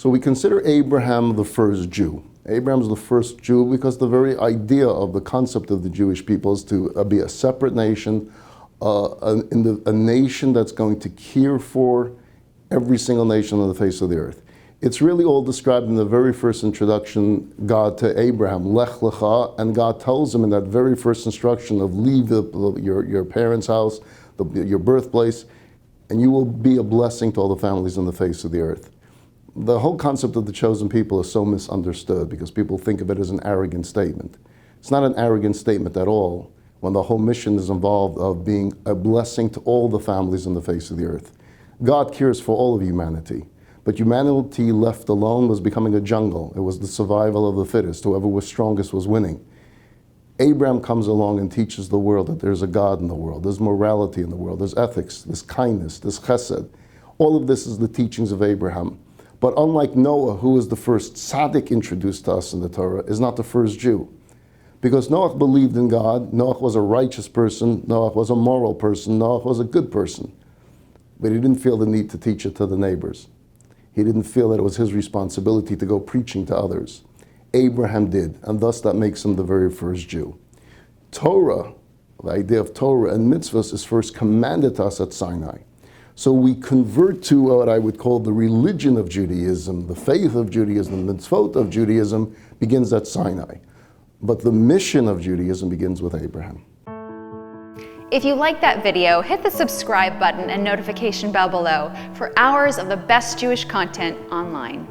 So we consider Abraham the first Jew. Abraham's the first Jew because the very idea of the concept of the Jewish people is to be a separate nation, a nation that's going to care for every single nation on the face of the earth. It's really all described in the very first introduction, God to Abraham, Lech Lecha, and God tells him in that very first instruction of leave your parents' house, your birthplace, and you will be a blessing to all the families on the face of the earth. The whole concept of the chosen people is so misunderstood because people think of it as an arrogant statement. It's not an arrogant statement at all when the whole mission is involved of being a blessing to all the families on the face of the earth. God cares for all of humanity, but humanity left alone was becoming a jungle. It was the survival of the fittest. Whoever was strongest was winning. Abraham comes along and teaches the world that there's a God in the world, there's morality in the world, there's ethics, there's kindness, there's chesed. All of this is the teachings of Abraham. But unlike Noah, who was the first tzaddik introduced to us in the Torah, is not the first Jew. Because Noah believed in God, Noah was a righteous person, Noah was a moral person, Noah was a good person. But he didn't feel the need to teach it to the neighbors. He didn't feel that it was his responsibility to go preaching to others. Abraham did, and thus that makes him the very first Jew. Torah, the idea of Torah and mitzvahs, is first commanded to us at Sinai. So we convert to what I would call the religion of Judaism, the faith of Judaism, the mitzvot of Judaism begins at Sinai. But the mission of Judaism begins with Abraham. If you liked that video, hit the subscribe button and notification bell below for hours of the best Jewish content online.